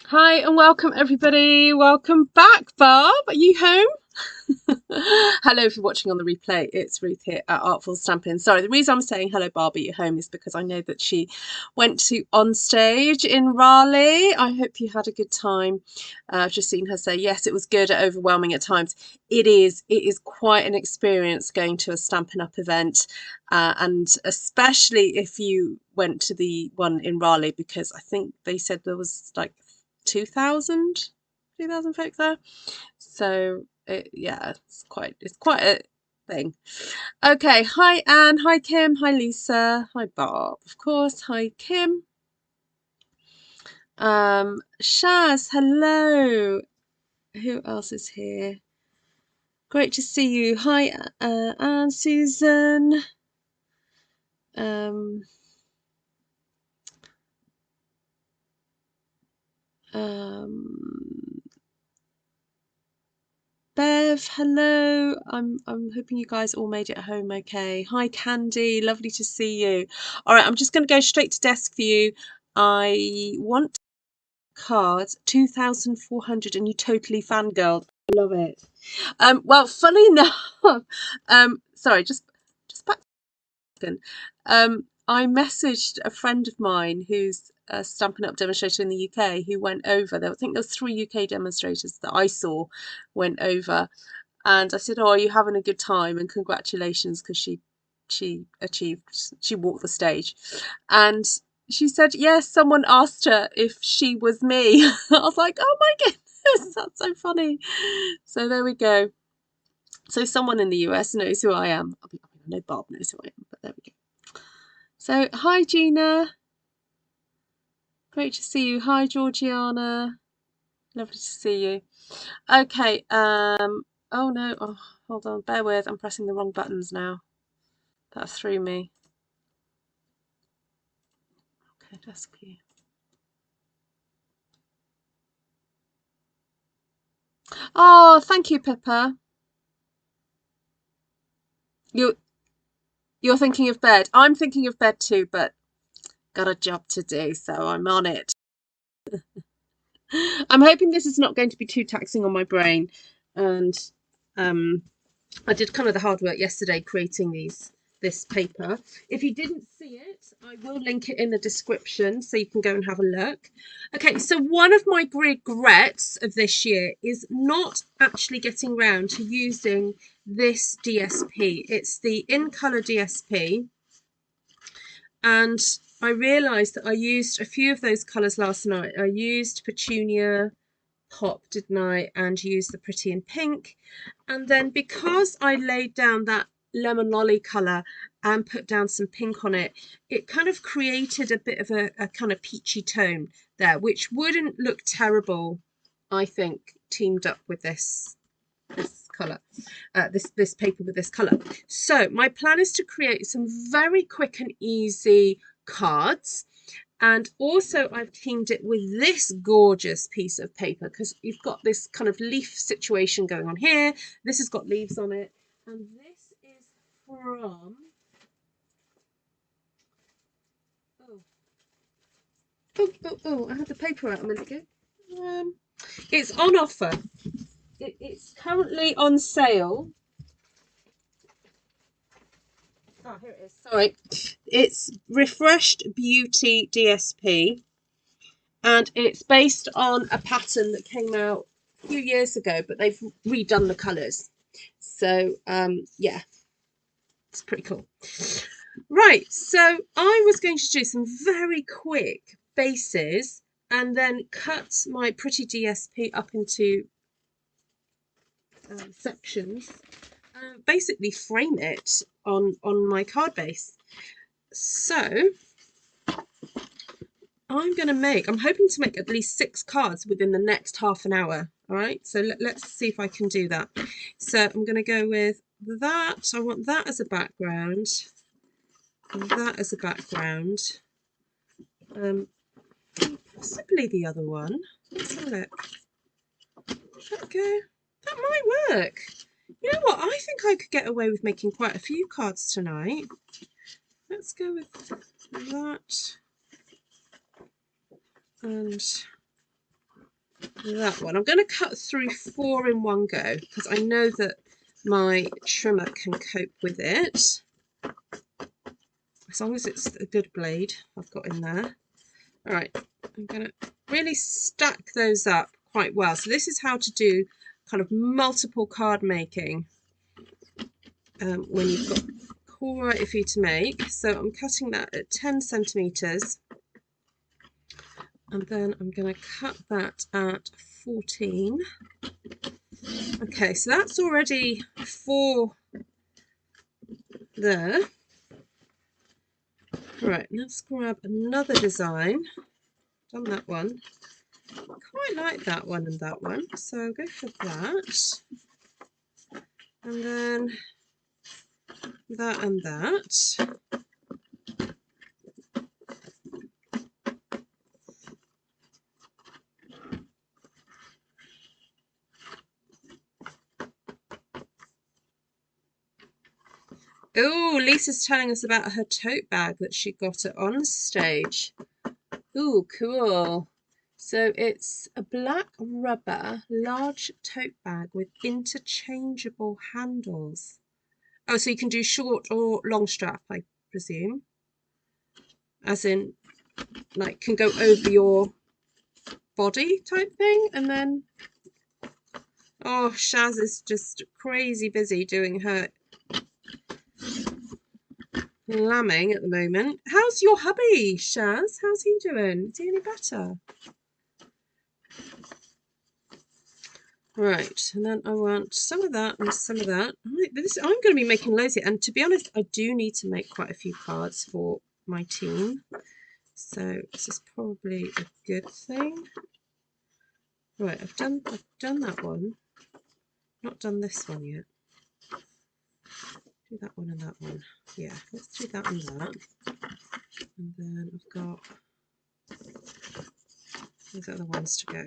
Hi and welcome everybody. Welcome back, Barb. Are you home? Hello if you're watching on the replay. It's Ruth here at Artful Stampin. Sorry, the reason I'm saying hello, Barbie, at home is because I know that she went to On Stage in Raleigh. I hope you had a good time. I've just seen her say yes, it was good, overwhelming at times. It is quite an experience going to a Stampin' Up event, and especially if you went to the one in Raleigh, because I think they said there was like 2,000 folk there. So yeah, it's quite a thing. Okay, hi Anne, hi Kim, hi Lisa, hi Bob, of course, hi Kim. Shaz, hello. Who else is here? Great to see you. Hi Anne, Susan. Um, um, Bev, hello. I'm hoping you guys all made it home okay. Hi Candy, lovely to see you. All right, I'm just going to go straight to desk for you. I want cards 2,400 and you totally fangirled. I love it. Well, funny enough, sorry, just back a second. I messaged a friend of mine who's a Stampin' Up demonstrator in the UK who went over. I think there was 3 UK demonstrators that I saw went over, and I said, "Oh, are you having a good time? And congratulations," because she walked the stage, and she said, "Yes, someone asked her if she was me." I was like, "Oh my goodness, that's so funny." So there we go. So someone in the US knows who I am. I know Bob knows who I am, but there we go. So hi Gina, great to see you. Hi Georgiana, lovely to see you. Okay. Oh no. Oh, hold on. Bear with. I'm pressing the wrong buttons now. That threw me. Okay, desk view. Oh, thank you, Pippa. You you're thinking of bed. I'm thinking of bed too, but got a job to do, so I'm on it. I'm hoping this is not going to be too taxing on my brain. And um, I did kind of the hard work yesterday creating this paper. If you didn't see it, I will link it in the description so you can go and have a look. Okay, so one of my regrets of this year is not actually getting round to using this DSP. It's the In Colour DSP, and I realised that I used a few of those colours last night. I used Petunia Pop, didn't I, and used the Pretty in Pink. And then because I laid down that lemon lolly colour and put down some pink on it, it kind of created a bit of a kind of peachy tone there, which wouldn't look terrible, I think, teamed up with this colour, this paper with this colour. So my plan is to create some very quick and easy cards. And also I've teamed it with this gorgeous piece of paper because you've got this kind of leaf situation going on here. This has got leaves on it. And this is from, I had the paper out a minute ago. It's on offer. It's currently on sale. Oh, here it is. Sorry. It's Refreshed Beauty DSP. And it's based on a pattern that came out a few years ago, but they've redone the colours. So yeah, it's pretty cool. Right, so I was going to do some very quick bases and then cut my Pretty DSP up into sections, basically frame it on my card base. So I'm hoping to make at least 6 cards within the next half an hour. All right, so let's see if I can do that. So I'm going to go with that. I want that as a background, and that as a background. Possibly the other one. Let's have a look. Okay, that might work. You know what? I think I could get away with making quite a few cards tonight. Let's go with that and that one. I'm going to cut through 4 in one go because I know that my trimmer can cope with it. As long as it's a good blade I've got in there. All right, I'm going to really stack those up quite well. So this is how to do kind of multiple card making when you've got quite a few to make. So I'm cutting that at 10 centimeters, and then I'm going to cut that at 14. Okay, so that's already 4 there. Right, let's grab another design. Done that one. Quite like that one and that one, so go for that. And then that and that. Oh, Lisa's telling us about her tote bag that she got at On Stage. Ooh, cool. So it's a black rubber large tote bag with interchangeable handles. Oh, so you can do short or long strap, I presume. As in, like, can go over your body type thing, and then... Oh, Shaz is just crazy busy doing her lambing at the moment. How's your hubby, Shaz? How's he doing? Is he any better? Right, and then I want some of that and some of that. Right, I'm going to be making loads here, and to be honest, I do need to make quite a few cards for my team. So this is probably a good thing. Right, I've done that one. Not done this one yet. Do that one and that one. Yeah, let's do that and that. And then I've got these other ones to go.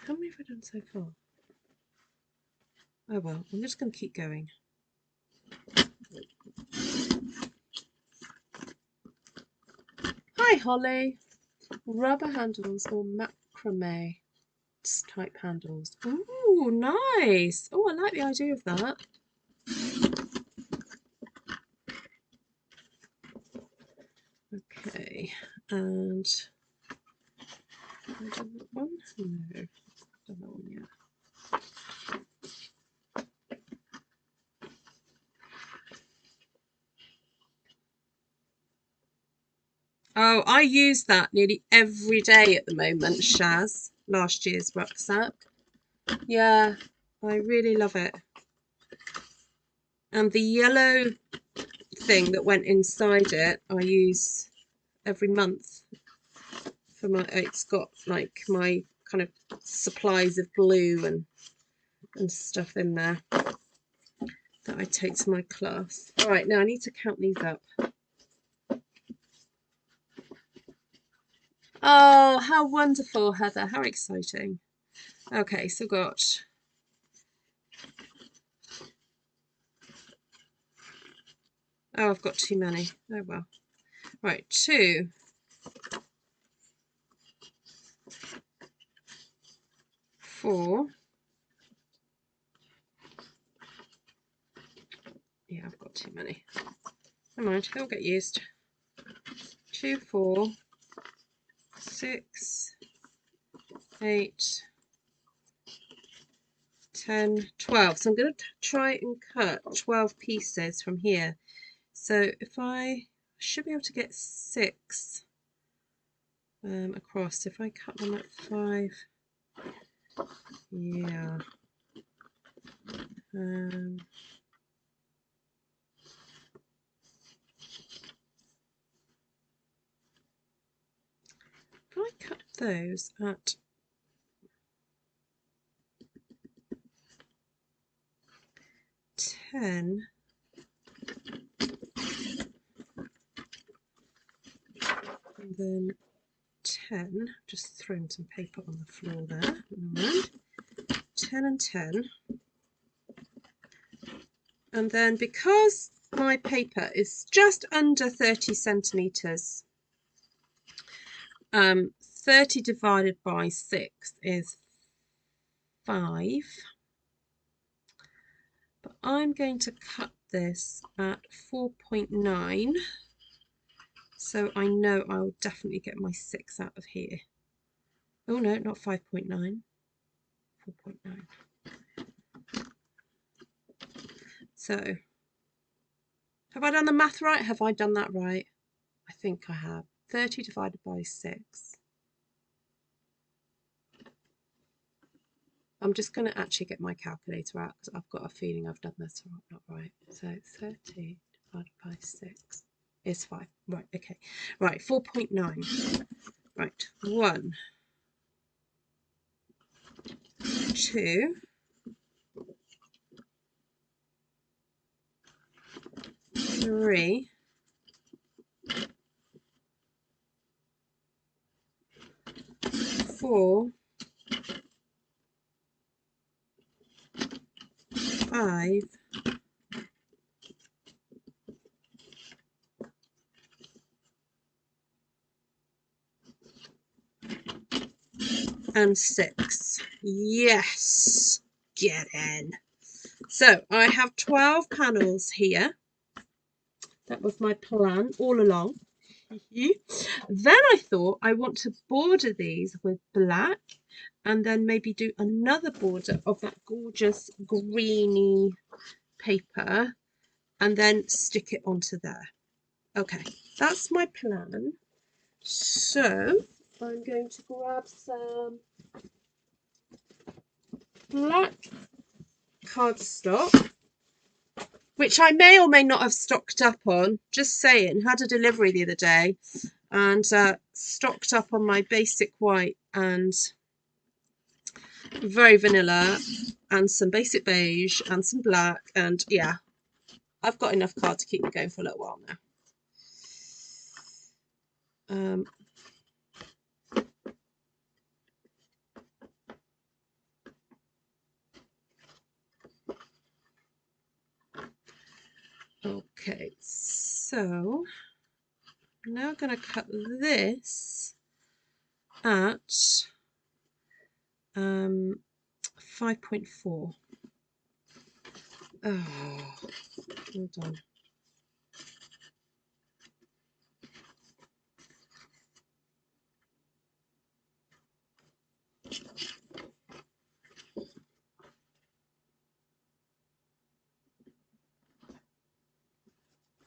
How many have I done so far? Oh well, I'm just going to keep going. Hi Holly. Rubber handles or macrame type handles. Ooh, nice. Oh, I like the idea of that. Okay, and have I done that one? No, I've done that one yet. Oh, I use that nearly every day at the moment, Shaz. Last year's rucksack. Yeah, I really love it. And the yellow thing that went inside it, I use every month for my. It's got like my kind of supplies of glue and stuff in there that I take to my class. All right, now I need to count these up. Oh, how wonderful, Heather. How exciting. Okay, so got... Oh, I've got too many. Oh, well. Right, 2. 4. Yeah, I've got too many. Never mind, they'll get used. 2, 4, 6, 8, 10, 12. So I'm going to try and cut 12 pieces from here. So if I should be able to get 6 across. If I cut them at 5, yeah. If I cut those at 10, and then 10, just throwing some paper on the floor there, 10 and 10, and then because my paper is just under 30 centimeters, 30 divided by 6 is 5. But I'm going to cut this at 4.9. So I know I'll definitely get my 6 out of here. Oh no, not 5.9. 4.9. So, have I done the math right? Have I done that right? I think I have. 30 divided by 6. I'm just going to actually get my calculator out because I've got a feeling I've done this not right. So 30 divided by 6 is 5. Right, okay. Right, 4.9. Right, 1, 2, 3, 4, 5, and 6. Yes, get in. So I have 12 panels here. That was my plan all along. Then I thought I want to border these with black and then maybe do another border of that gorgeous greeny paper and then stick it onto there. Okay, that's my plan. So I'm going to grab some black cardstock, which I may or may not have stocked up on. Just saying, had a delivery the other day and stocked up on my basic white and very vanilla and some basic beige and some black, and yeah, I've got enough card to keep me going for a little while now. Okay, so I'm now going to cut this at 5.4. Oh, hold on.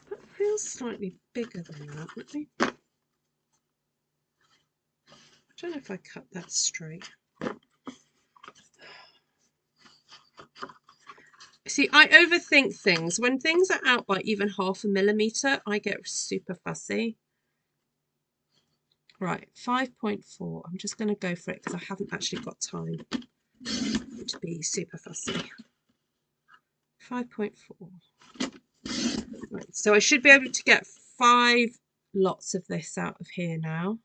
That feels slightly bigger than that. Let me. I don't know if I cut that straight. See, I overthink things. When things are out by even 0.5 millimeter, I get super fussy. Right, 5.4. I'm just going to go for it because I haven't actually got time to be super fussy. 5.4. Right, so I should be able to get 5 lots of this out of here now.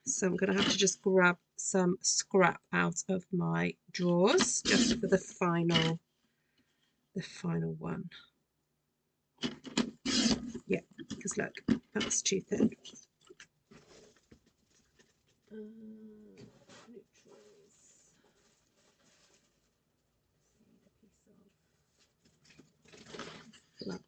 So I'm going to have to just grab some scrap out of my drawers just for the final one. Yeah, because look, that's too thin. Black.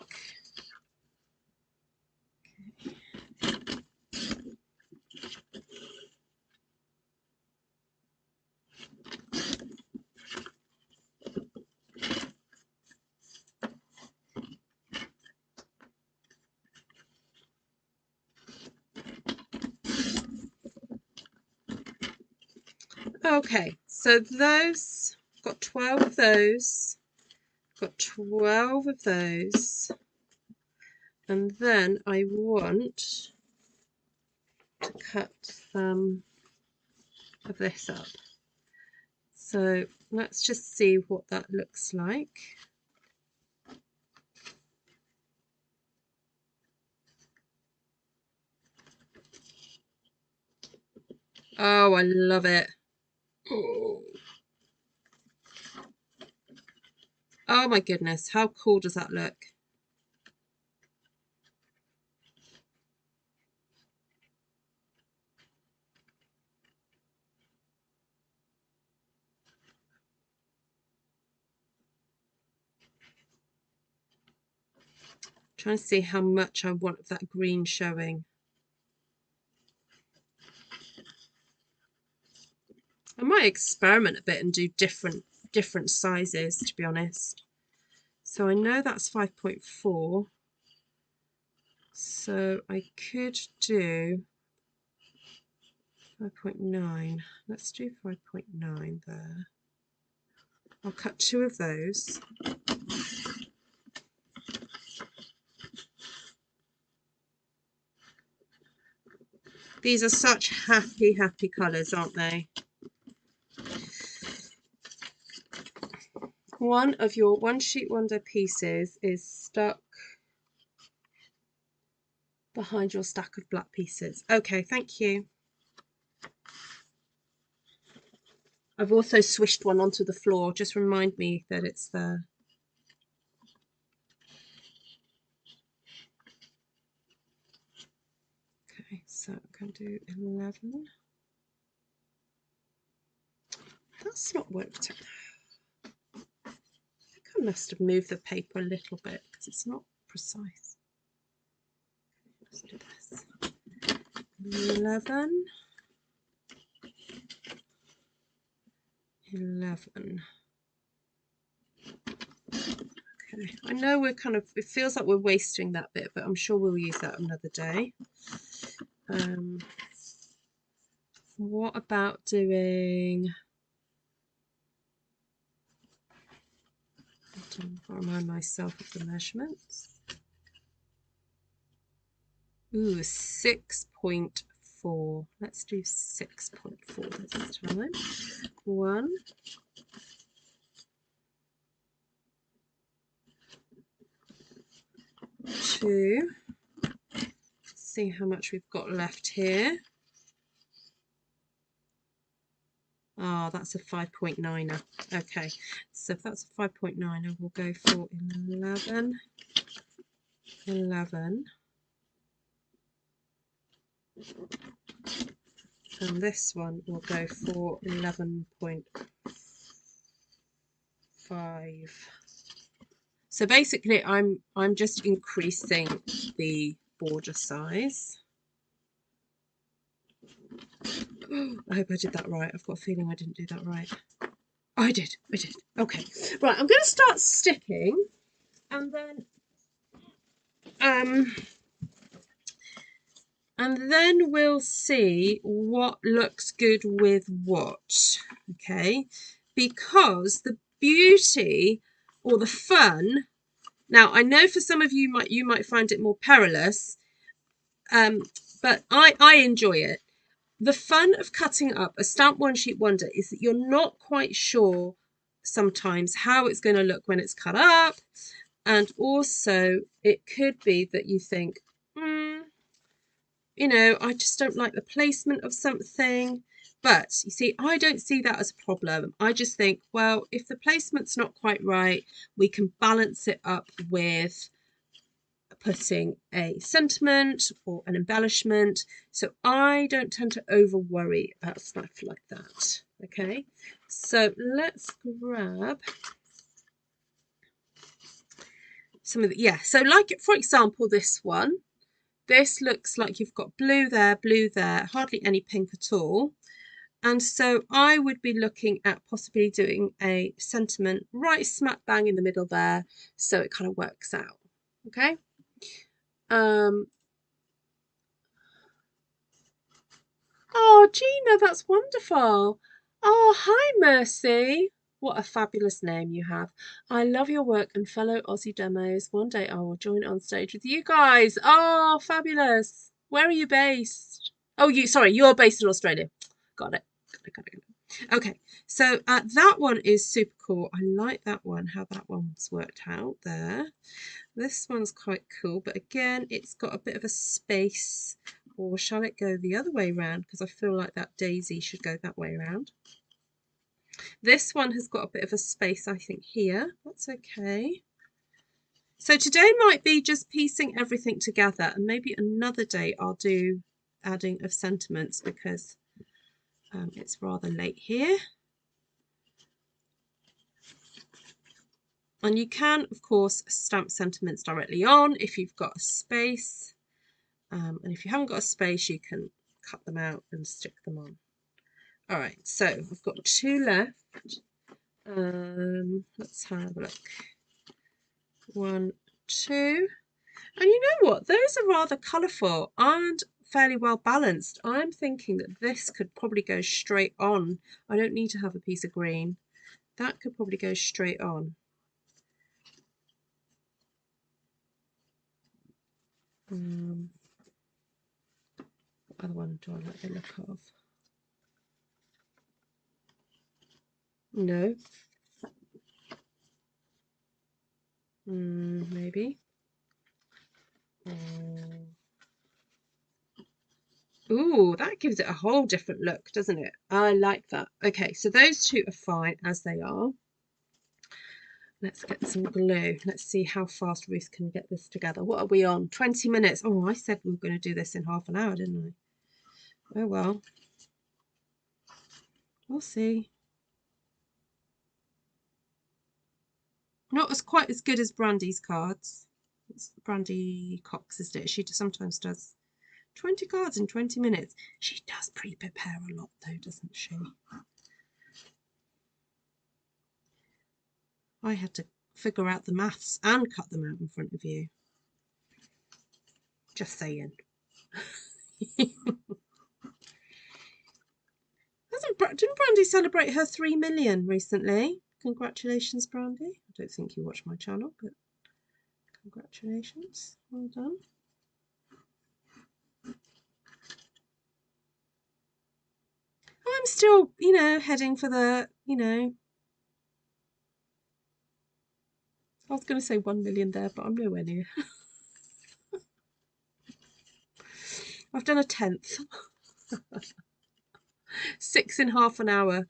Okay, so those, got 12 of those, got 12 of those, and then I want to cut some of this up. So let's just see what that looks like. Oh, I love it. Oh my goodness, how cool does that look? Trying to see how much I want of that green showing. I might experiment a bit and do different sizes, to be honest. So I know that's 5.4. So I could do 5.9. Let's do 5.9 there. I'll cut 2 of those. These are such happy colours, aren't they? One of your One Sheet Wonder pieces is stuck behind your stack of black pieces. Okay, thank you. I've also swished one onto the floor. Just remind me that it's there. Okay, so I'm going to do 11. That's not worked out. I think I must have moved the paper a little bit because it's not precise. Let's do this. 11. 11. Okay, I know we're kind of, it feels like we're wasting that bit, but I'm sure we'll use that another day. What about doing, I'll remind myself of the measurements. Ooh, 6.4. Let's do 6.4 this time. 1, 2. See how much we've got left here. Oh, that's a 5.9er. Okay, so if that's a 5.9er, we'll go for 11. 11. And this one will go for 11.5. So basically I'm just increasing the border size. I hope I did that right. I've got a feeling I didn't do that right. Oh, I did. Okay. Right, I'm going to start sticking and then we'll see what looks good with what. Okay? Because the beauty or the fun, now I know for some of you might find it more perilous, but I enjoy it. The fun of cutting up a Stamp One Sheet Wonder is that you're not quite sure sometimes how it's going to look when it's cut up, and also it could be that you think, you know, I just don't like the placement of something. But you see, I don't see that as a problem. I just think, well, if the placement's not quite right, we can balance it up with putting a sentiment or an embellishment. So I don't tend to over worry about stuff like that. Okay, so let's grab some of the, yeah, so like for example this one, this looks like you've got blue there, hardly any pink at all. And so I would be looking at possibly doing a sentiment right smack bang in the middle there, so it kind of works out. Okay. Oh, Gina, that's wonderful. Oh, hi, Mercy. What a fabulous name you have. I love your work and fellow Aussie demos. One day I will join on stage with you guys. Oh, fabulous. Where are you based? Oh, you're based in Australia. Got it. Okay, so that one is super cool. I like that one, how that one's worked out there. This one's quite cool, but again, it's got a bit of a space. Or shall it go the other way around? Because I feel like that daisy should go that way around. This one has got a bit of a space, I think, here. That's okay. So today might be just piecing everything together, and maybe another day I'll do adding of sentiments because it's rather late here. And you can, of course, stamp sentiments directly on if you've got a space. And if you haven't got a space, you can cut them out and stick them on. All right, so I've got 2 left. Let's have a look. 1, 2. And you know what? Those are rather colourful and fairly well balanced. I'm thinking that this could probably go straight on. I don't need to have a piece of green. That could probably go straight on. What other one do I like the look of? No. Maybe. Ooh, that gives it a whole different look, doesn't it? I like that. Okay, so those 2 are fine as they are. Let's get some glue. Let's see how fast Ruth can get this together. What are we on? 20 minutes. Oh, I said we were going to do this in half an hour, didn't I? Oh, well. We'll see. Not as quite as good as Brandy's cards. It's Brandy Cox, isn't it? She sometimes does 20 cards in 20 minutes. She does pre-prepare a lot, though, doesn't she? I had to figure out the maths and cut them out in front of you. Just saying. Didn't Brandy celebrate her 3 million recently? Congratulations, Brandy. I don't think you watch my channel, but congratulations. Well done. I'm still, heading for the, I was going to say 1 million there, but I'm nowhere near. I've done a 10th. 6 in half an hour.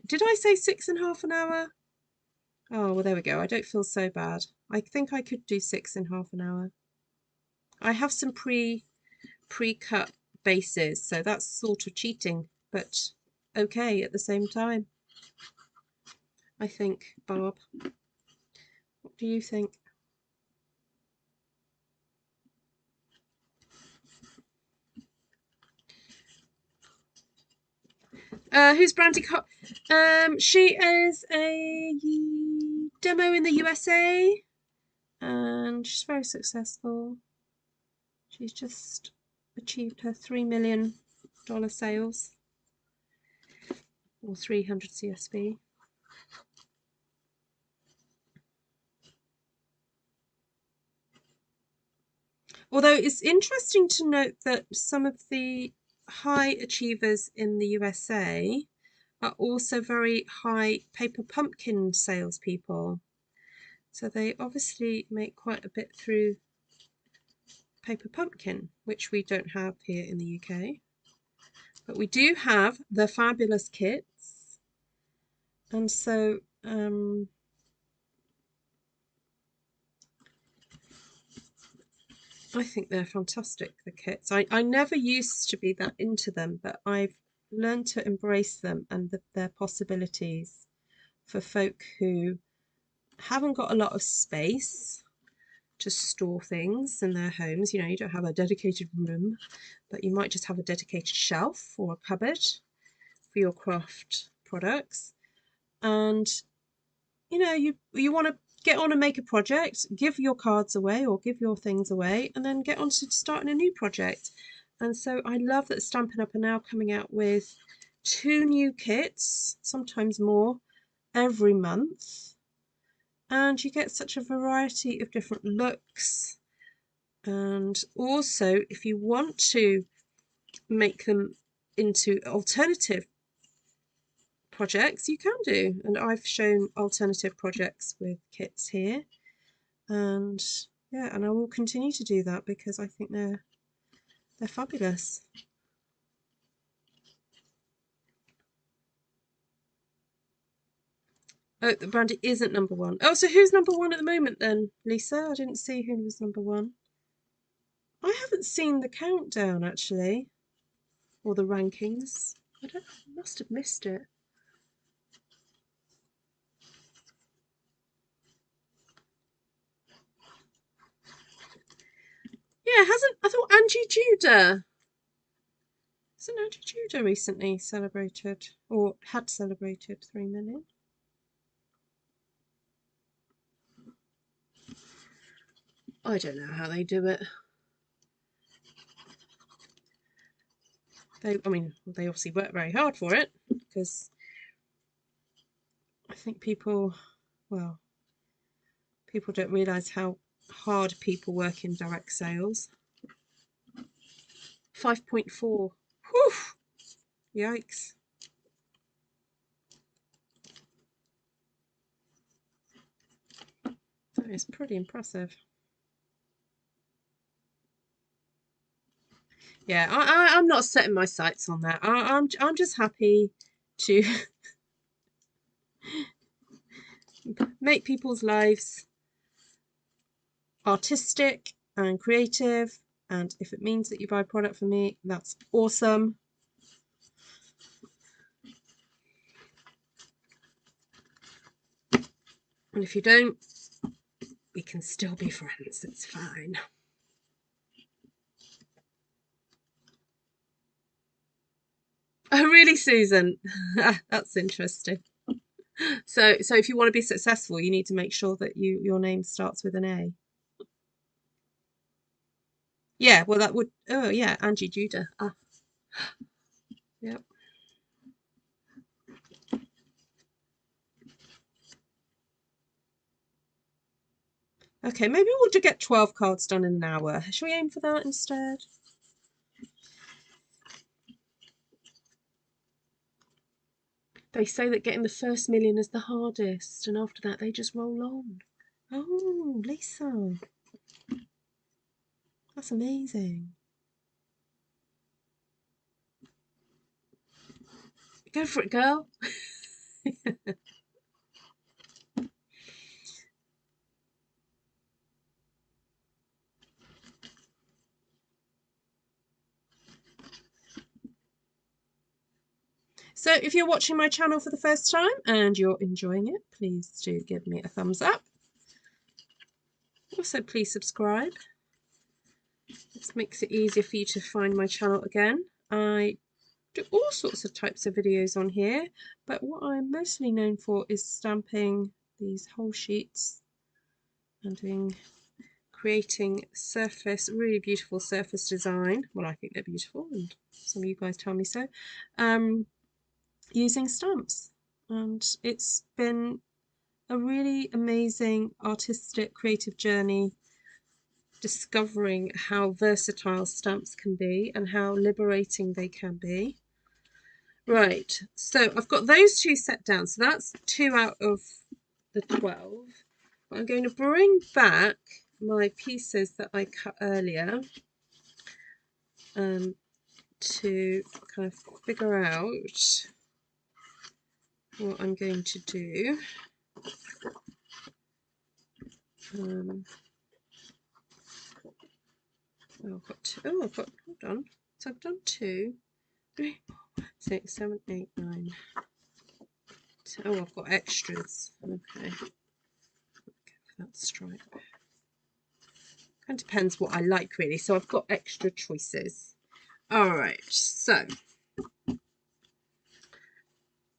Did I say 6 in half an hour? Oh, well, there we go. I don't feel so bad. I think I could do 6 in half an hour. I have some pre-cut bases, so that's sort of cheating, but okay at the same time. I think, Barb. What do you think? Who's Brandy Cox? She is a demo in the USA, and she's very successful. She's just achieved her $3 million sales, or 300 CSV. Although it's interesting to note that some of the high achievers in the USA are also very high paper pumpkin salespeople. So they obviously make quite a bit through paper pumpkin, which we don't have here in the UK. But we do have the fabulous kits. And so I think they're fantastic, the kits. I never used to be that into them, but I've learned to embrace them and their possibilities for folk who haven't got a lot of space to store things in their homes. You don't have a dedicated room, but you might just have a dedicated shelf or a cupboard for your craft products. And you want to get on and make a project, give your cards away or give your things away, and then get on to starting a new project. And so I love that Stampin' Up are now coming out with 2 new kits, sometimes more, every month. And you get such a variety of different looks. And also, if you want to make them into alternative projects, you can do, and I've shown alternative projects with kits here, and yeah, and I will continue to do that because I think they're fabulous. Oh, the Brandy isn't number 1. Oh, so who's number 1 at the moment then, Lisa? I didn't see who was number 1. I haven't seen the countdown actually, or the rankings. I must have missed it. Yeah, hasn't, I thought Angie Judah. Hasn't Angie Judah recently celebrated, or had celebrated 3 million? I don't know how they do it. I mean, they obviously work very hard for it, because I think people don't realise how hard people work in direct sales. 5.4. Whew! Yikes. That is pretty impressive. Yeah, I'm not setting my sights on that. I'm just happy to make people's lives artistic and creative, and if it means that you buy a product from me, that's awesome. And if you don't, we can still be friends. It's fine. Oh, really, Susan? That's interesting. So if you want to be successful, you need to make sure that your name starts with an A. Yeah, well, that would. Oh, yeah, Angie Judah. Ah, yep. Okay, maybe we'll just get 12 cards done in an hour. Shall we aim for that instead? They say that getting the first million is the hardest, and after that they just roll on. Oh, Lisa. That's amazing. Go for it, girl. So if you're watching my channel for the first time and you're enjoying it, please do give me a thumbs up. Also, please subscribe. This makes it easier for you to find my channel again. I do all sorts of types of videos on here, but what I'm mostly known for is stamping these whole sheets and creating surface, really beautiful surface design. Well, I think they're beautiful, and some of you guys tell me so. Using stamps, and it's been a really amazing artistic creative journey, discovering how versatile stamps can be and how liberating they can be. Right, so I've got those two set down, so that's 2 out of the 12. But I'm going to bring back my pieces that I cut earlier to kind of figure out what I'm going to do. Hold on. So I've done 2, 3, 4, 5, 6, 7, 8, 9. Oh, I've got extras. Okay. That stripe. Kind of depends what I like, really. So I've got extra choices. All right. So,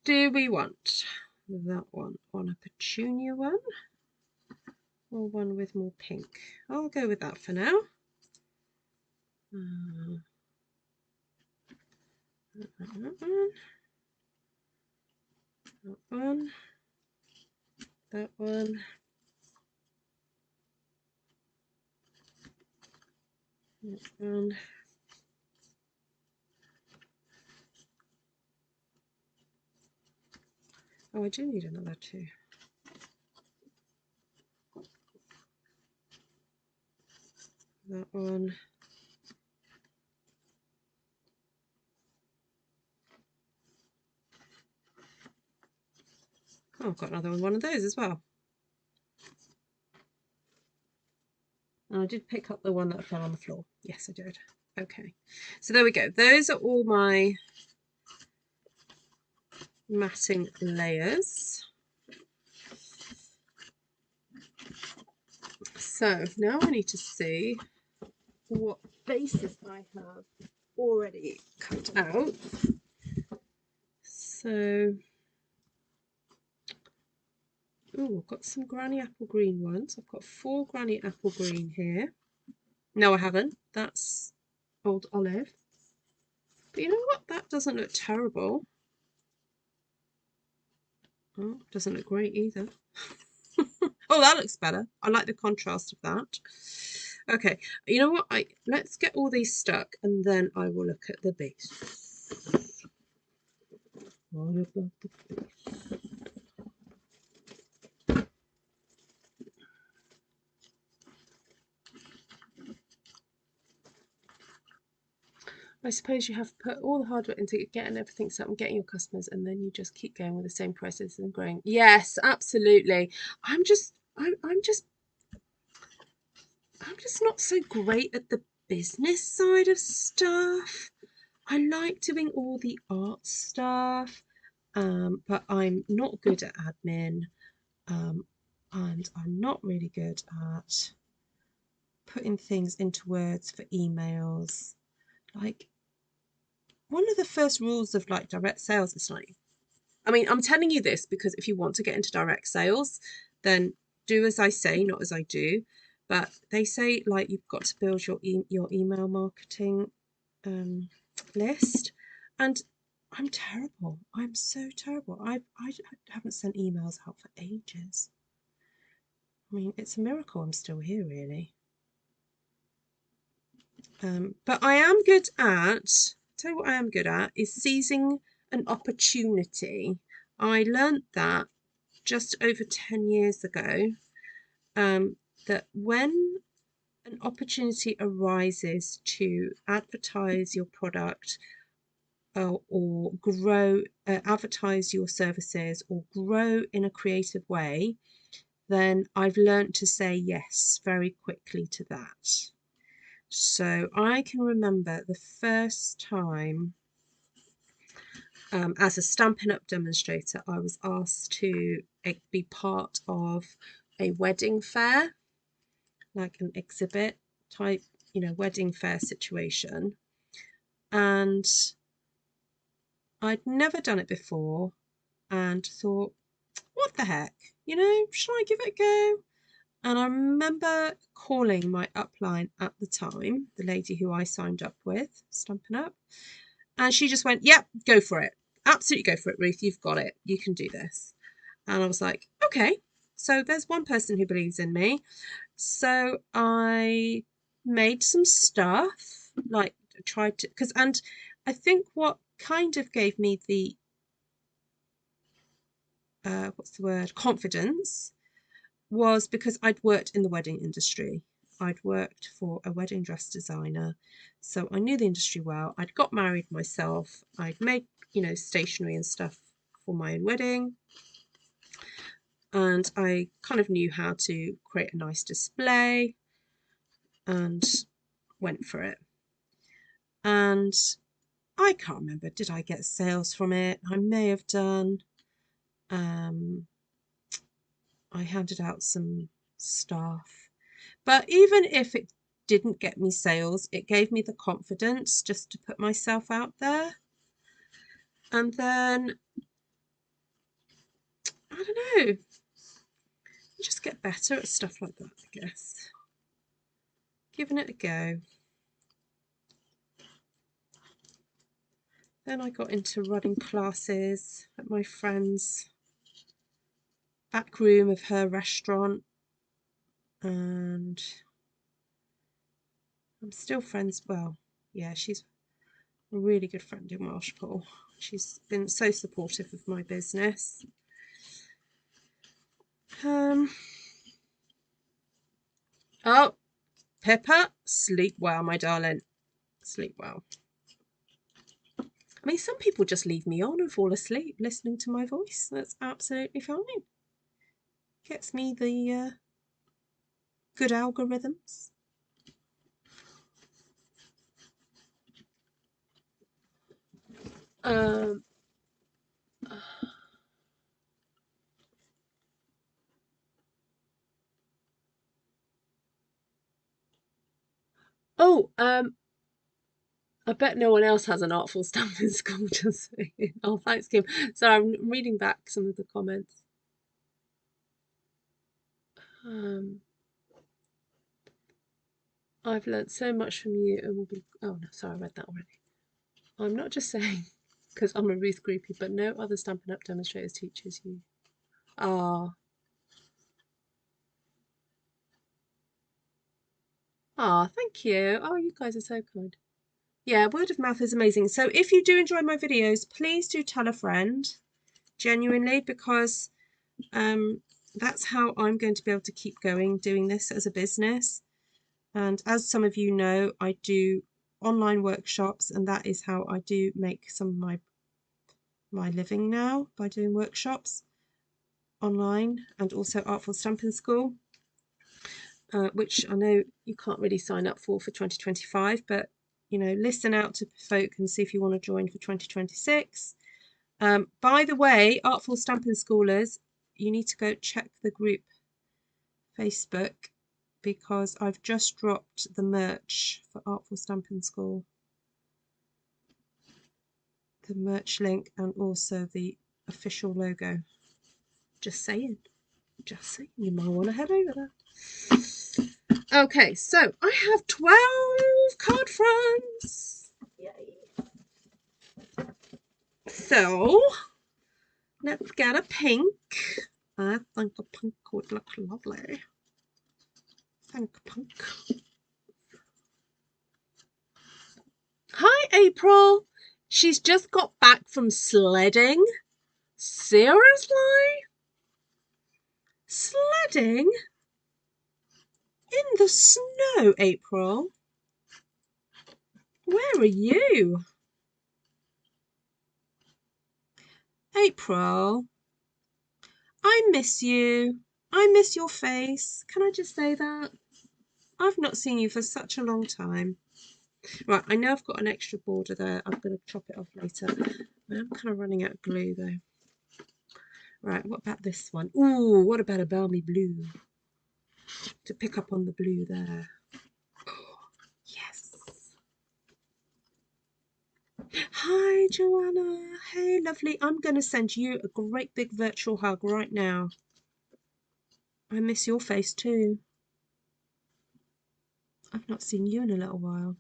do we want that one on a petunia one, or one with more pink? I'll go with that for now. That one, that one. And oh, I do need another 2. That one. Oh, I've got another one of those as well. And I did pick up the one that fell on the floor. Yes, I did. Okay, so there we go. Those are all my matting layers. So now I need to see what bases I have already cut out. So, oh, I've got some granny apple green ones. I've got 4 granny apple green here. No, I haven't. That's old olive. But you know what? That doesn't look terrible. Oh, doesn't look great either. Oh, that looks better. I like the contrast of that. Okay, you know what? Let's get all these stuck and then I will look at the base. What about the base? I suppose you have to put all the hard work into getting everything set and getting your customers, and then you just keep going with the same process and growing. Yes, absolutely. I'm just not so great at the business side of stuff. I like doing all the art stuff, but I'm not good at admin, and I'm not really good at putting things into words for emails. Like, one of the first rules of like direct sales is like, I mean, I'm telling you this because if you want to get into direct sales, then do as I say, not as I do. But they say like you've got to build your email marketing list, and I'm terrible. I'm so terrible. I haven't sent emails out for ages. I mean, it's a miracle I'm still here, really. But I am good at, tell you what I am good at, is seizing an opportunity. I learned that just over 10 years ago, that when an opportunity arises to advertise your product or grow, advertise your services or grow in a creative way, then I've learned to say yes very quickly to that. So I can remember the first time as a Stampin' Up demonstrator, I was asked to be part of a wedding fair, like an exhibit type, wedding fair situation. And I'd never done it before and thought, what the heck, should I give it a go? And I remember calling my upline at the time, the lady who I signed up with, Stampin' Up, and she just went, yep, go for it. Absolutely go for it, Ruth. You've got it. You can do this. And I was like, okay. So there's one person who believes in me. So I made some stuff, like tried to, and I think what kind of gave me the, confidence was because I'd worked in the wedding industry. I'd worked for a wedding dress designer, so I knew the industry well. I'd got married myself. I'd made, stationery and stuff for my own wedding, and I kind of knew how to create a nice display and went for it. And I can't remember, did I get sales from it? I may have done. I handed out some stuff. But even if it didn't get me sales, it gave me the confidence just to put myself out there. And then, I don't know, you just get better at stuff like that, I guess. Giving it a go. Then I got into running classes at my friend's back room of her restaurant. And I'm still friends. Well, yeah, she's a really good friend in Welshpool. She's been so supportive of my business. Oh, Pippa, sleep well, my darling. Sleep well. I mean, some people just leave me on and fall asleep listening to my voice. That's absolutely fine. Gets me the good algorithms. Oh, I bet no one else has an artful stamping school, just saying. Oh, thanks, Kim. So I'm reading back some of the comments. I've learnt so much from you and will be... Oh, no, sorry, I read that already. I'm not just saying because I'm a Ruth groupie, but no other Stampin' Up demonstrators teaches you. Ah. Ah, thank you. Oh, you guys are so kind. Yeah, word of mouth is amazing. So if you do enjoy my videos, please do tell a friend, genuinely, because that's how I'm going to be able to keep going doing this as a business. And as some of you know, I do online workshops, and that is how I do make some of my living now, by doing workshops online and also Artful Stampin School, which I know you can't really sign up for 2025, but you know, listen out to folk and see if you want to join for 2026. By the way, Artful Stampin Schoolers, you need to go check the group Facebook, because I've just dropped the merch for Artful Stampin School. The merch link and also the official logo. Just saying. Just saying. You might want to head over there. Okay, so I have 12 card fronts. Yay. So let's get a pink. I think a pink would look lovely. Pink. Hi, April. She's just got back from sledding. Seriously? Sledding? In the snow, April? Where are you? April, I miss you. I miss your face. Can I just say that? I've not seen you for such a long time. Right, I know I've got an extra border there. I'm going to chop it off later. I'm kind of running out of glue though. Right, what about this one? Ooh, what about a balmy blue? To pick up on the blue there. Oh, yes. Hi, Joanna. Hey, lovely. I'm going to send you a great big virtual hug right now. I miss your face too. I've not seen you in a little while.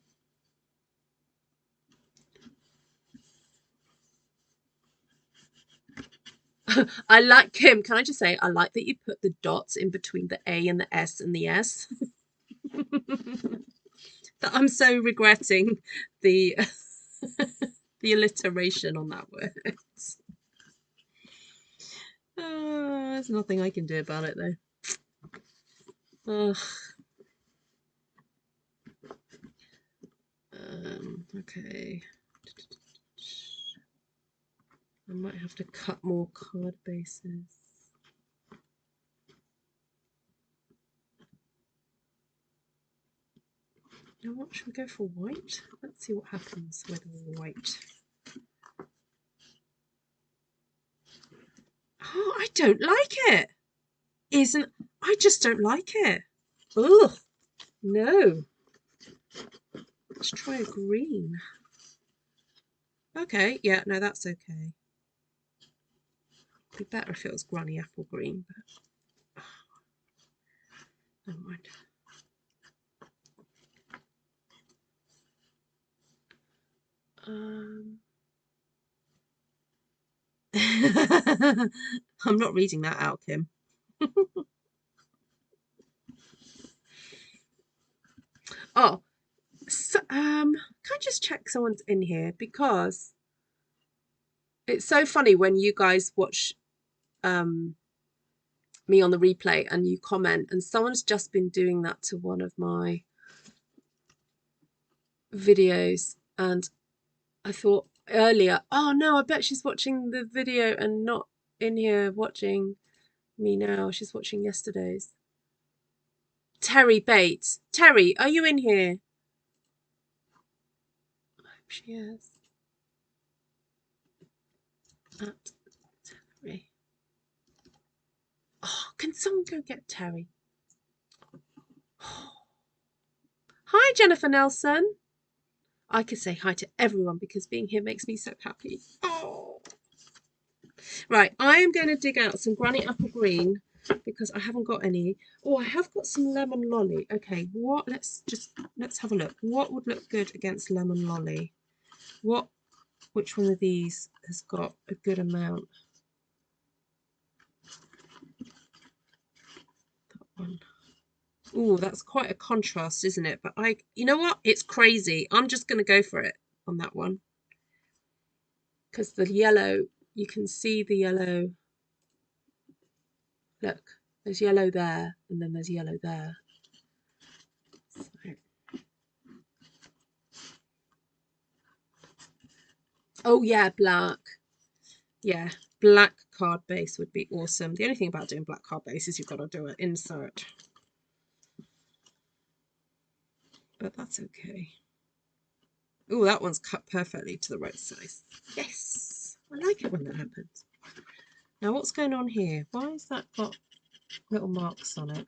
I like him. Can I just say, I like that you put the dots in between the A and the S and the S. That I'm so regretting the the alliteration on that word. There's nothing I can do about it though. Okay. I might have to cut more card bases. You know what? Should we go for white? Let's see what happens with white. Oh, I don't like it. I just don't like it. Ugh. No. Let's try a green. Okay, yeah, no, that's okay. It'd be better if it was granny apple green, but never mind. I'm not reading that out, Kim. Oh, so, can I just check someone's in here, because it's so funny when you guys watch me on the replay and you comment, and someone's just been doing that to one of my videos, and I thought earlier, oh no, I bet she's watching the video and not in here watching me now. She's watching yesterday's. Terry Bates. Terry, are you in here? I hope she is. At Terry. Oh, can someone go get Terry? Hi, Hi, Jennifer Nelson. I could say hi to everyone because being here makes me so happy. Oh. Right, I am going to dig out some Granny Apple Green because I haven't got any. Oh, I have got some Lemon Lolly. Okay, what? Let's have a look. What would look good against Lemon Lolly? Which one of these has got a good amount? That one. Oh, that's quite a contrast, isn't it? But you know what? It's crazy. I'm just going to go for it on that one. Because the yellow, you can see the yellow. Look, there's yellow there, and then there's yellow there. So. Oh yeah, black. Yeah, black card base would be awesome. The only thing about doing black card base is you've got to do an insert. But that's okay. Oh, that one's cut perfectly to the right size. Yes, I like it when that happens. Now, what's going on here? Why has that got little marks on it?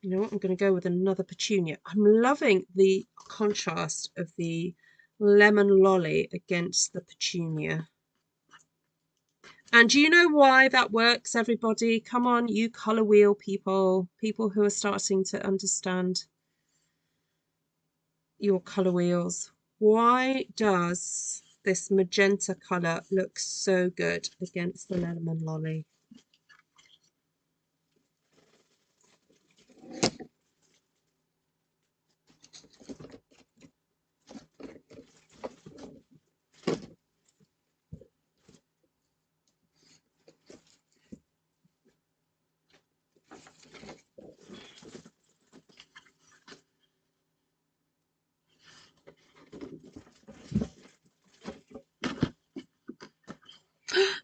You know what? I'm going to go with another petunia. I'm loving the contrast of the Lemon Lolly against the petunia. And do you know why that works, everybody? Come on, you colour wheel people who are starting to understand your colour wheels. Why does this magenta colour look so good against the Lemon Lolly?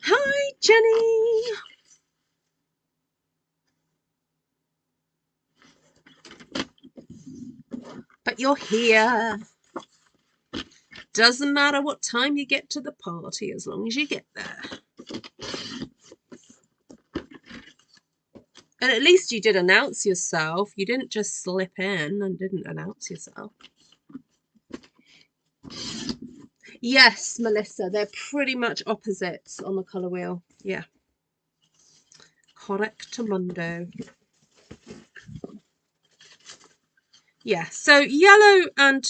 Hi, Jenny. But you're here. Doesn't matter what time you get to the party as long as you get there. And at least you did announce yourself. You didn't just slip in and didn't announce yourself. Yes, Melissa, they're pretty much opposites on the colour wheel. Yeah. Correctamundo. Yeah, so yellow and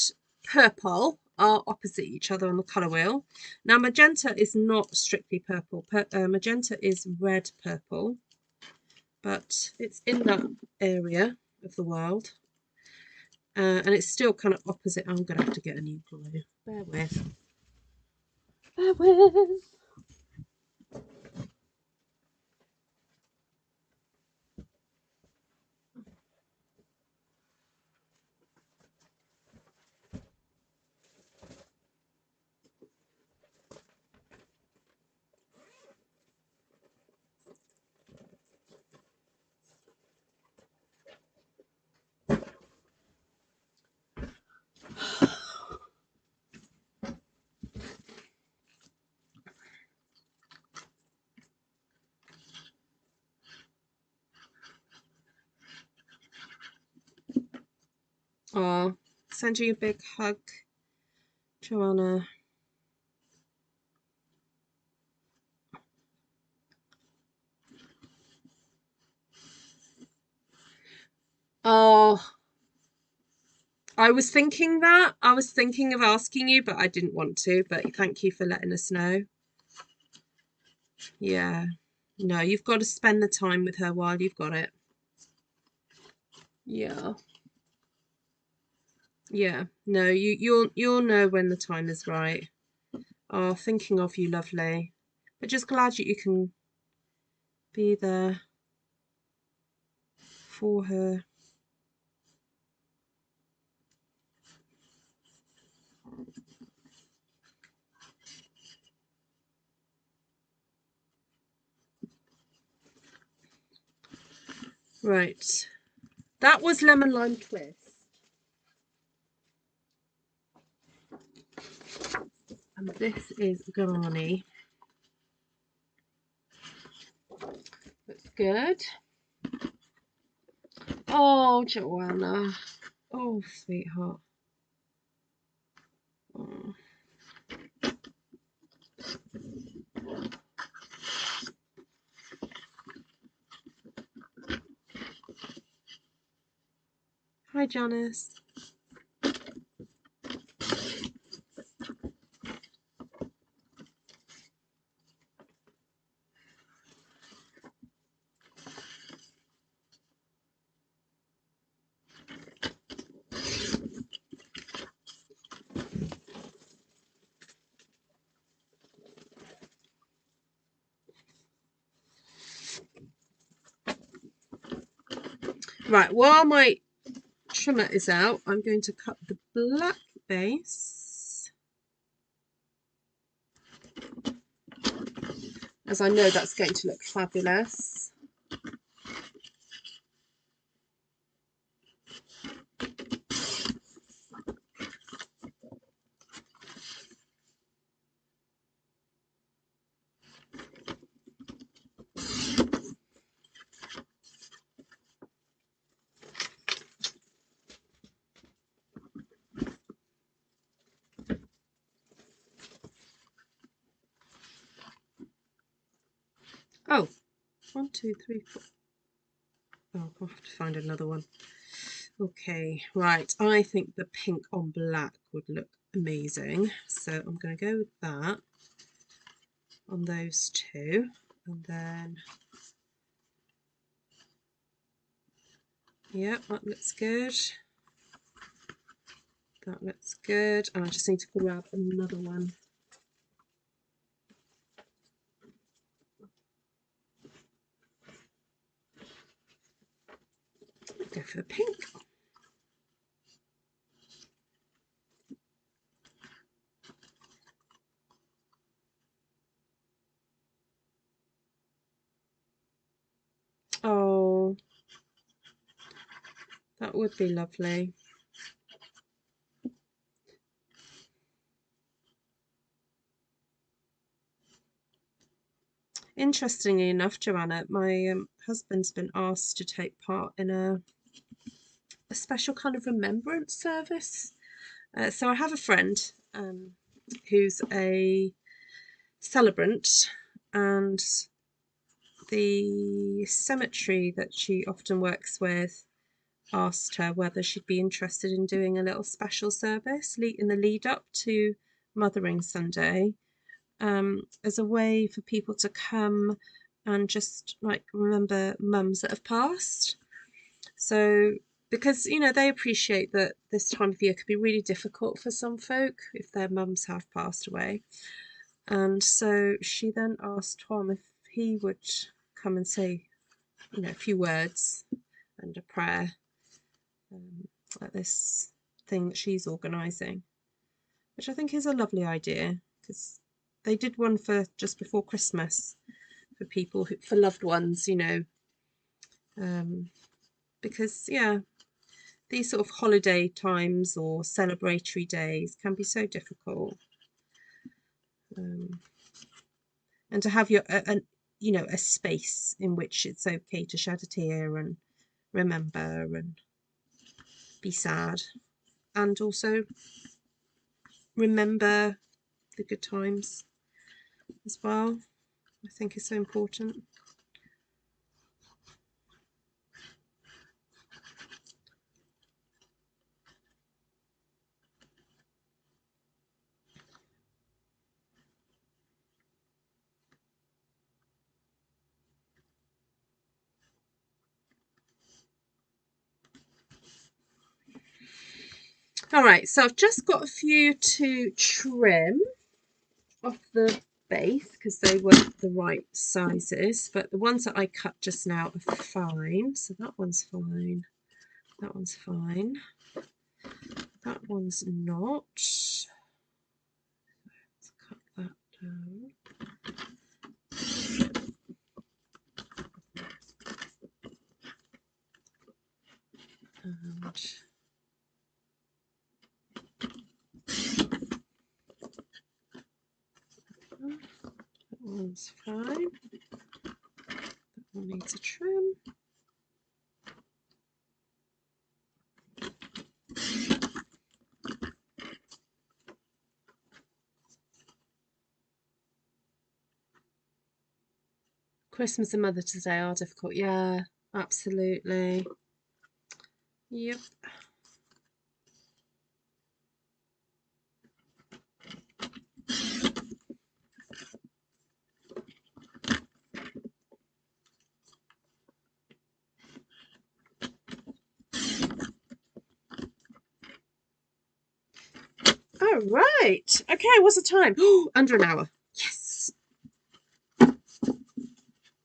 purple are opposite each other on the colour wheel. Now, magenta is not strictly purple. Magenta is red purple, but it's in that area of the world. And it's still kind of opposite. I'm going to have to get a new glue. Bear with. Bear with. Oh, send you a big hug, Joanna. Oh, I was thinking that. I was thinking of asking you, but I didn't want to. But thank you for letting us know. Yeah. No, you've got to spend the time with her while you've got it. Yeah. Yeah. No, you'll know when the time is right. Oh, thinking of you, lovely. But just glad you can be there for her. Right. That was Lemon Lime Twist. And this is Guarani. Looks good. Oh, Joanna. Oh, sweetheart. Oh. Hi, Janice. Right, while my trimmer is out, I'm going to cut the black base, as I know that's going to look fabulous. Oh, 1, 2, 3, 4. Oh, I'll have to find another one. Okay, right. I think the pink on black would look amazing. So I'm going to go with that on those two. And then, yeah, that looks good. That looks good. And I just need to grab another one. Go for the pink. Oh, that would be lovely. Interestingly enough, Joanna, my husband's been asked to take part in a special kind of remembrance service. So I have a friend who's a celebrant, and the cemetery that she often works with asked her whether she'd be interested in doing a little special service in the lead up to Mothering Sunday, as a way for people to come and just like remember mums that have passed. So because they appreciate that this time of year could be really difficult for some folk if their mums have passed away. And so she then asked Tom if he would come and say a few words and a prayer at this thing that she's organising, which I think is a lovely idea, because they did one for just before Christmas for people for loved ones, because these sort of holiday times or celebratory days can be so difficult, and to have a space in which it's okay to shed a tear and remember and be sad, and also remember the good times as well, I think is so important. All right, so I've just got a few to trim off the base because they weren't the right sizes, but the ones that I cut just now are fine. So that one's fine, that one's fine, that one's not. Let's cut that down. And that one's fine. That one needs a trim. Christmas and Mother's Day are difficult. Yeah, absolutely. Yep. All right. Okay, what's the time? Oh, under an hour. Yes.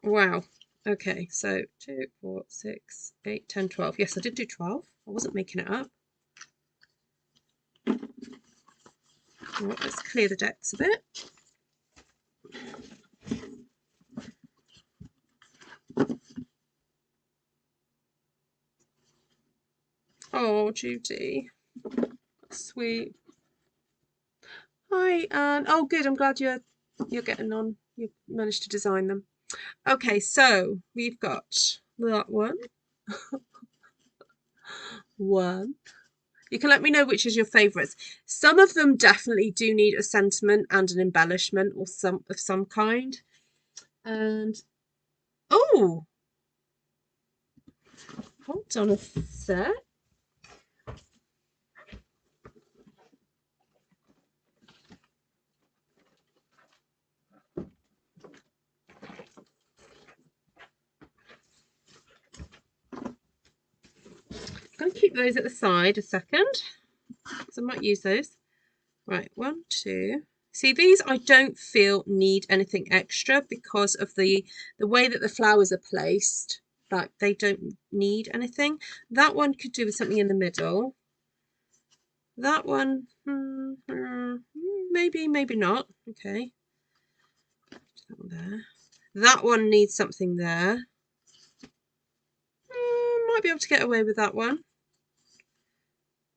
Wow. Okay, so 2, 4, 6, 8, 10, 12. Yes, I did do 12. I wasn't making it up. Right, let's clear the decks a bit. Oh, Judy. That's sweet. Hi, Anne. Oh, good. I'm glad you're getting on. You managed to design them. Okay, so we've got that one. One. You can let me know which is your favourites. Some of them definitely do need a sentiment and an embellishment or some kind. And oh, hold on a sec. I'm going to keep those at the side a second, so I might use those. Right, 1, 2. See, these I don't feel need anything extra because of the way that the flowers are placed. Like, they don't need anything. That one could do with something in the middle. That one, maybe, maybe not. Okay. That one there. That one needs something there. Might be able to get away with that one.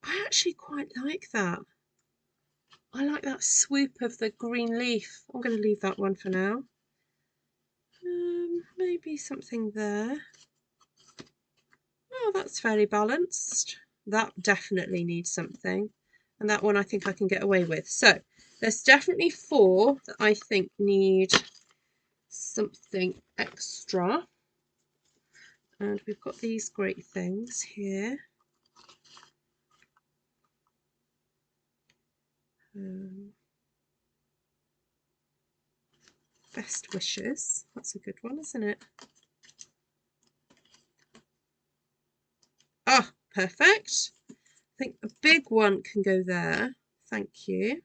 I actually quite like that. I like that swoop of the green leaf. I'm going to leave that one for now. Maybe something there. Oh, that's fairly balanced. That definitely needs something. And that one I think I can get away with. So there's definitely 4 that I think need something extra. And we've got these great things here. Best wishes. That's a good one, isn't it? Ah, perfect. I think a big one can go there. Thank you.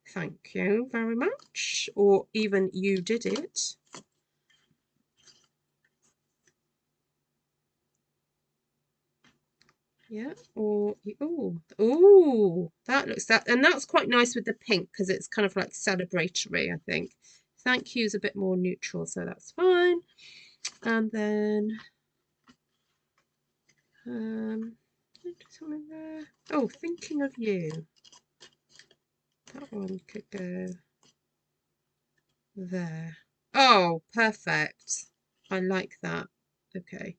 Thank you very much. Or even you did it. Yeah, or oh, that looks that, and that's quite nice with the pink because it's kind of like celebratory, I think. Thank you is a bit more neutral, so that's fine. And then something there. Oh, thinking of you. That one could go there. Oh, perfect. I like that. Okay,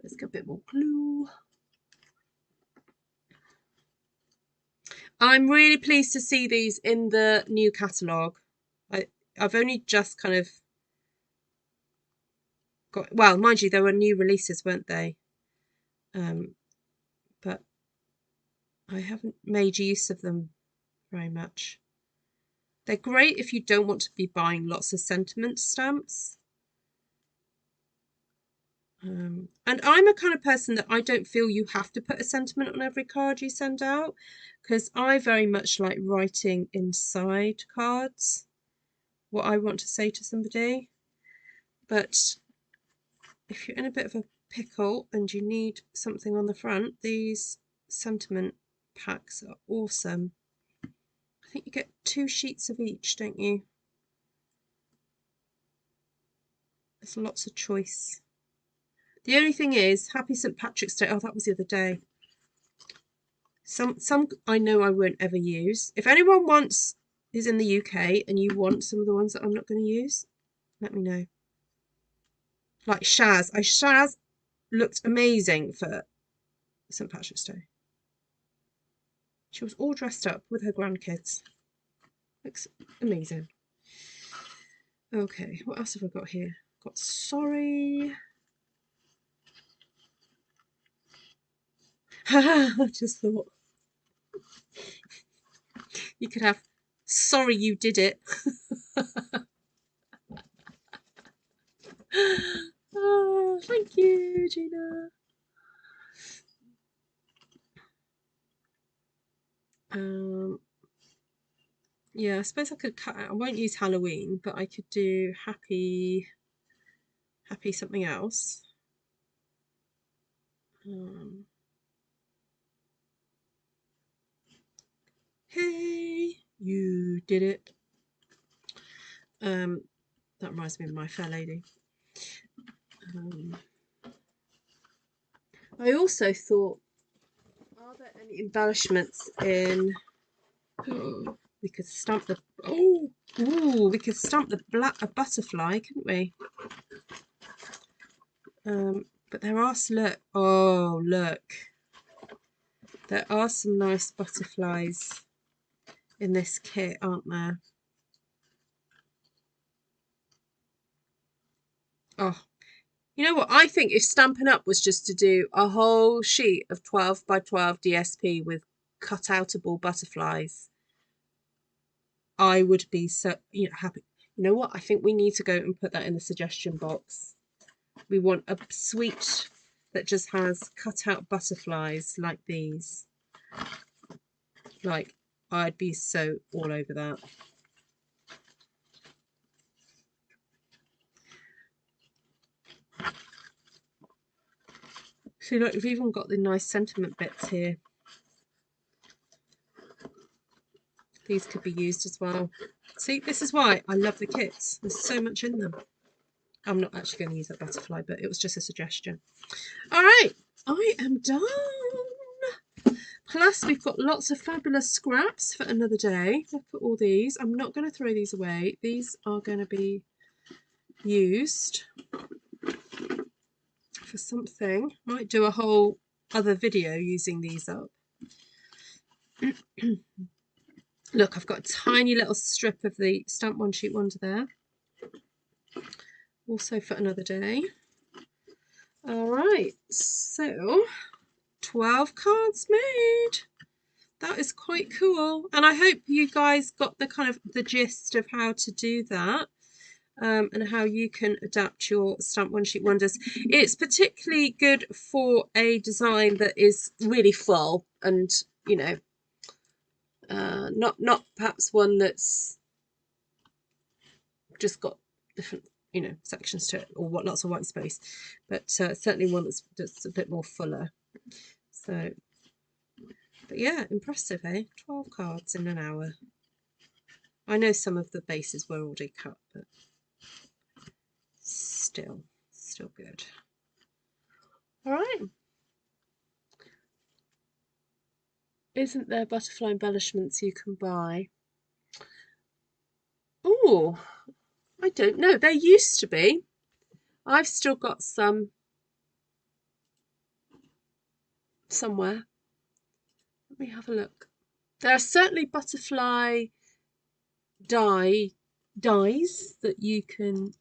let's get a bit more glue. I'm really pleased to see these in the new catalogue. I've only just kind of got, well, mind you, there were new releases, weren't they? But I haven't made use of them very much. They're great if you don't want to be buying lots of sentiment stamps. And I'm a kind of person that I don't feel you have to put a sentiment on every card you send out, because I very much like writing inside cards what I want to say to somebody. But if you're in a bit of a pickle and you need something on the front, these sentiment packs are awesome. I think you get 2 sheets of each, don't you? There's lots of choice. The only thing is, Happy St. Patrick's Day. Oh, that was the other day. Some I know I won't ever use. If anyone is in the UK and you want some of the ones that I'm not going to use, let me know. Like Shaz. Shaz looked amazing for St. Patrick's Day. She was all dressed up with her grandkids. Looks amazing. Okay, what else have I got here? got sorry. I just thought you could have sorry you did it. Oh, thank you, Gina. Yeah, I suppose I could cut out. I won't use Halloween, but I could do happy something else. Hey, you did it. That reminds me of My Fair Lady. I also thought, are there any embellishments in? We could stamp the we could stamp a butterfly, couldn't we? But there are look, there are some nice butterflies in this kit, aren't there? Oh, you know what? I think if Stampin' Up was just to do a whole sheet of 12 by 12 DSP with cut-outable butterflies, I would be so happy. You know what? I think we need to go and put that in the suggestion box. We want a suite that just has cut-out butterflies like these. Like, I'd be so all over that. See, look, we've even got the nice sentiment bits here. These could be used as well. See, this is why I love the kits. There's so much in them. I'm not actually going to use that butterfly, but it was just a suggestion. All right, I am done. Plus, we've got lots of fabulous scraps for another day. Look at all these. I'm not going to throw these away. These are going to be used for something. Might do a whole other video using these up. Look, I've got a tiny little strip of the Stamp One Sheet Wonder there. Also for another day. All right, so 12 cards made. That is quite cool, and I hope you guys got the gist of how to do that, and how you can adapt your Stamp One Sheet Wonders. It's particularly good for a design that is really full, and not perhaps one that's just got different sections to it, or lots of white space, but certainly one that's a bit more fuller. So, but yeah, impressive, eh? 12 cards in an hour. I know some of the bases were already cut, but still good. All right. Isn't there butterfly embellishments you can buy? Oh, I don't know. There used to be. I've still got some somewhere. Let me have a look. There are certainly butterfly dies that you can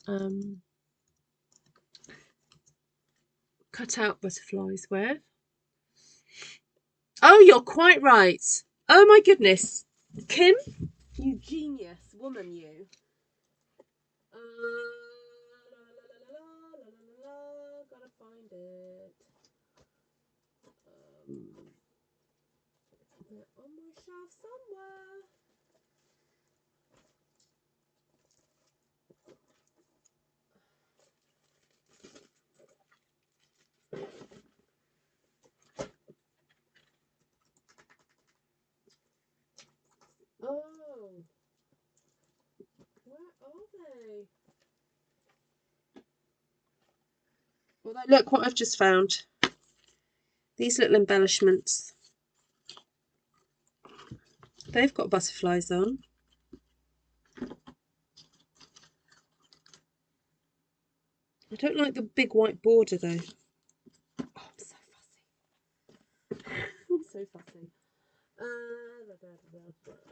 cut out butterflies with. Oh, you're quite right. Oh my goodness. Kim, you genius woman, you. Gotta find it. They're on my shelf somewhere. Oh, where are they? Well, look what I've just found. These little embellishments. They've got butterflies on. I don't like the big white border though. Oh, I'm so fussy. I'm so fussy.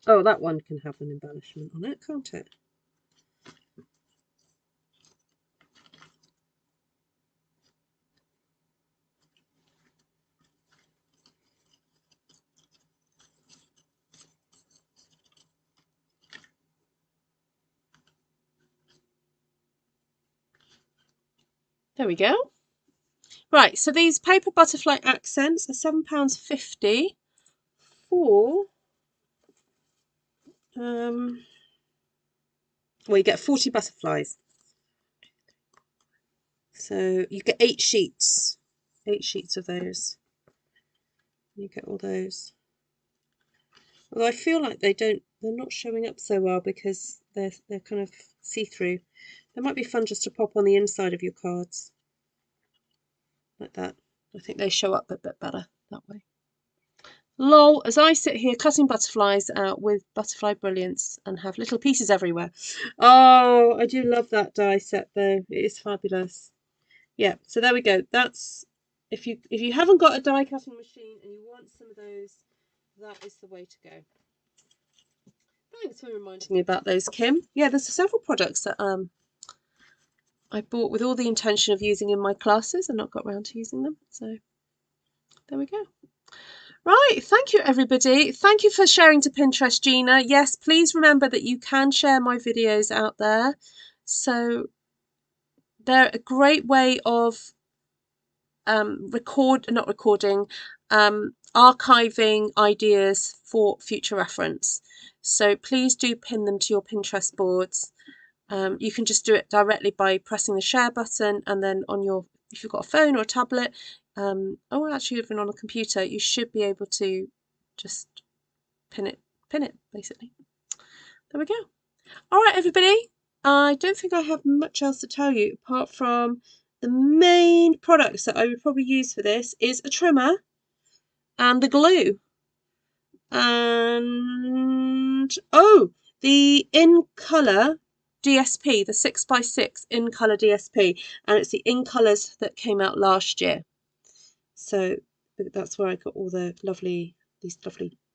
Oh, that one can have an embellishment on it, can't it? There we go. Right, so these paper butterfly accents are £7.50 for well, you get 40 butterflies. So you get 8 sheets. 8 sheets of those. You get all those. Although I feel like they're not showing up so well because they're kind of see-through. They might be fun just to pop on the inside of your cards. Like that. I think they show up a bit better that way. Lol, as I sit here cutting butterflies out with Butterfly Brilliance and have little pieces everywhere. Oh, I do love that die set though. It is fabulous. Yeah, so there we go. That's if you haven't got a die cutting machine and you want some of those, that is the way to go. Thanks for reminding me about those, Kim. Yeah, there's several products that I bought with all the intention of using in my classes and not got around to using them. So there we go. Right, thank you everybody. Thank you for sharing to Pinterest, Gina. Yes, please remember that you can share my videos out there. So they're a great way of archiving ideas for future reference. So please do pin them to your Pinterest boards. You can just do it directly by pressing the share button, and then on your, if you've got a phone or a tablet, or actually even on a computer, you should be able to just pin it basically. There we go. All right, everybody. I don't think I have much else to tell you apart from the main products that I would probably use for this is a trimmer and the glue. And the In Colour DSP, the 6x6 In Colour DSP, and it's the In Colours that came out last year. So that's where I got all these lovely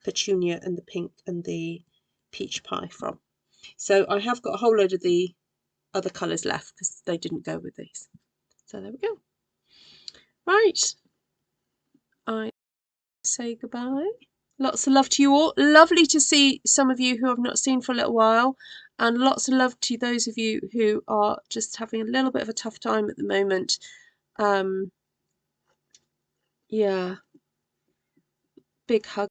petunia and the pink and the peach pie from. So I have got a whole load of the other colours left because they didn't go with these. So there we go. Right. I say goodbye. Lots of love to you all. Lovely to see some of you who I've not seen for a little while. And lots of love to those of you who are just having a little bit of a tough time at the moment. Yeah. Big hug.